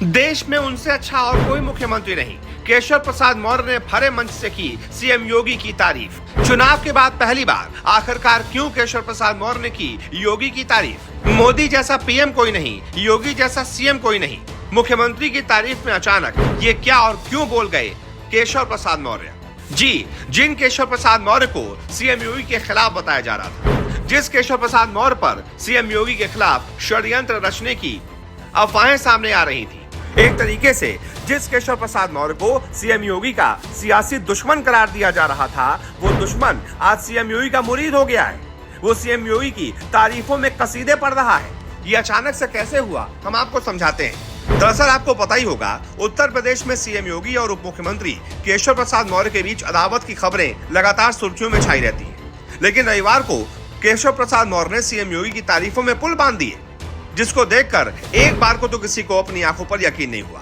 देश में उनसे अच्छा और कोई मुख्यमंत्री नहीं। केशव प्रसाद मौर्य ने भरे मंच से की सीएम योगी की तारीफ। चुनाव के बाद पहली बार आखिरकार क्यों केशव प्रसाद मौर्य ने की योगी की तारीफ। मोदी जैसा पीएम कोई नहीं, योगी जैसा सीएम कोई नहीं। मुख्यमंत्री की तारीफ में अचानक ये क्या और क्यों बोल गए केशव प्रसाद मौर्य। जी, जिन केशव प्रसाद मौर्य को सीएम योगी के खिलाफ बताया जा रहा था, जिस केशव प्रसाद मौर्य पर सीएम योगी के खिलाफ षड्यंत्र रचने की अफवाहें सामने आ रही थी, एक तरीके से जिस केशव प्रसाद मौर्य को सीएम योगी का सियासी दुश्मन करार दिया जा रहा था, वो दुश्मन आज सीएम योगी का मुरीद हो गया है। वो सीएम योगी की तारीफों में कसीदे पढ़ रहा है। ये अचानक से कैसे हुआ, हम आपको समझाते हैं। दरअसल आपको पता ही होगा, उत्तर प्रदेश में सीएम योगी और उप मुख्यमंत्री केशव प्रसाद मौर्य के बीच अदावत की खबरें लगातार सुर्खियों में छाई रहती हैं। लेकिन रविवार को केशव प्रसाद मौर्य ने सीएम योगी की तारीफों में पुल बांध दिए, जिसको देखकर एक बार को तो किसी को अपनी आंखों पर यकीन नहीं हुआ।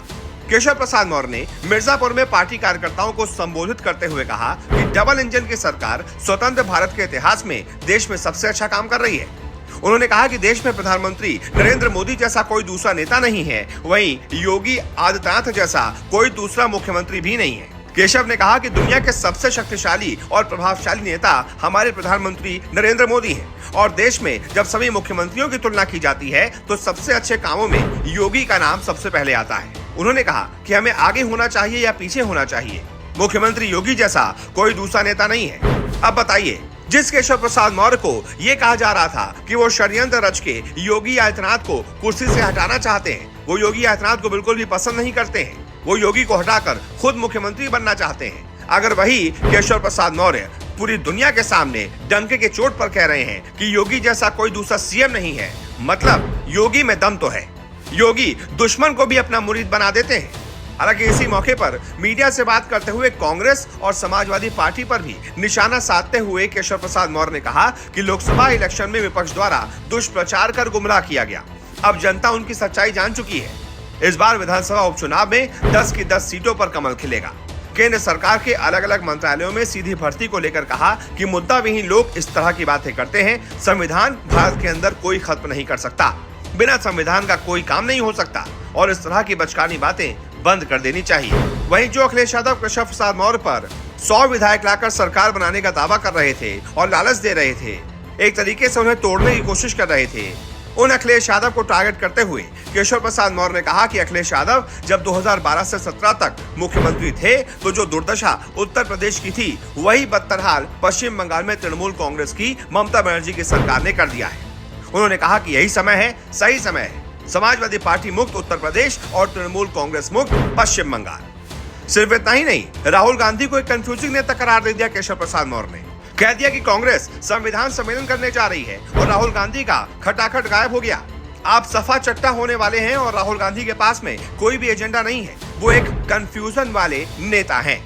केशव प्रसाद मौर्य ने मिर्जापुर में पार्टी कार्यकर्ताओं को संबोधित करते हुए कहा कि डबल इंजन की सरकार स्वतंत्र भारत के इतिहास में देश में सबसे अच्छा काम कर रही है। उन्होंने कहा कि देश में प्रधानमंत्री नरेंद्र मोदी जैसा कोई दूसरा नेता नहीं है, वहीं योगी आदित्यनाथ जैसा कोई दूसरा मुख्यमंत्री भी नहीं है। केशव ने कहा कि दुनिया के सबसे शक्तिशाली और प्रभावशाली नेता हमारे प्रधानमंत्री नरेंद्र मोदी हैं और देश में जब सभी मुख्यमंत्रियों की तुलना की जाती है तो सबसे अच्छे कामों में योगी का नाम सबसे पहले आता है। उन्होंने कहा कि हमें आगे होना चाहिए या पीछे होना चाहिए, मुख्यमंत्री योगी जैसा कोई दूसरा नेता नहीं है। अब बताइए, जिस केशव प्रसाद मौर्य को ये कहा जा रहा था कि वो षड्यंत्र रच के योगी आदित्यनाथ को कुर्सी से हटाना चाहते हैं, वो योगी आदित्यनाथ को बिल्कुल भी पसंद नहीं करते हैं, वो योगी को हटाकर खुद मुख्यमंत्री बनना चाहते हैं। अगर वही केशव प्रसाद मौर्य पूरी दुनिया के सामने डंके के चोट पर कह रहे हैं कि योगी जैसा कोई दूसरा सीएम नहीं है, मतलब योगी में दम तो है। योगी दुश्मन को भी अपना मुरीद बना देते हैं। हालांकि इसी मौके पर मीडिया से बात करते हुए कांग्रेस और समाजवादी पार्टी पर भी निशाना साधते हुए केशव प्रसाद मौर्य ने कहा कि लोकसभा इलेक्शन में विपक्ष द्वारा दुष्प्रचार कर गुमराह किया गया। अब जनता उनकी सच्चाई जान चुकी है। इस बार विधानसभा उपचुनाव में 10 की 10 सीटों पर कमल खिलेगा। केंद्र सरकार के अलग अलग मंत्रालयों में सीधी भर्ती को लेकर कहा कि मुद्दा विहीन लोग इस तरह की बातें करते हैं। संविधान भारत के अंदर कोई खत्म नहीं कर सकता, बिना संविधान का कोई काम नहीं हो सकता और इस तरह की बचकानी बातें बंद कर देनी चाहिए। वहीं जो अखिलेश यादव केशव प्रसाद मौर्य पर 100 विधायक लाकर सरकार बनाने का दावा कर रहे थे और लालच दे रहे थे, एक तरीके से उन्हें तोड़ने की कोशिश कर रहे थे, उन अखिलेश यादव को टारगेट करते हुए केशव प्रसाद मौर्य ने कहा कि अखिलेश यादव जब 2012 से 17 तक मुख्यमंत्री थे तो जो दुर्दशा उत्तर प्रदेश की थी, वही बदतर हाल पश्चिम बंगाल में तृणमूल कांग्रेस की ममता बनर्जी की सरकार ने कर दिया है। उन्होंने कहा कि यही समय है, सही समय है, समाजवादी पार्टी मुक्त उत्तर प्रदेश और तृणमूल कांग्रेस मुक्त पश्चिम बंगाल। सिर्फ इतना ही नहीं, राहुल गांधी को एक कंफ्यूजिंग नेता करार दे दिया केशव प्रसाद मौर्य ने। कह दिया कि कांग्रेस संविधान सम्मेलन करने जा रही है और राहुल गांधी का खटाखट गायब हो गया। आप सफा चट्टा होने वाले हैं और राहुल गांधी के पास में कोई भी एजेंडा नहीं है, वो एक कंफ्यूजन वाले नेता हैं।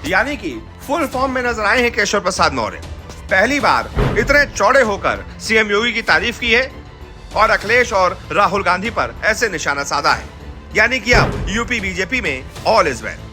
यानी कि फुल फॉर्म में नजर आए हैं केशव प्रसाद मौर्य। पहली बार इतने चौड़े होकर सीएम योगी की तारीफ की है और अखिलेश और राहुल गांधी पर ऐसे निशाना साधा है। यानी कि अब यूपी बीजेपी में ऑल इज वेल।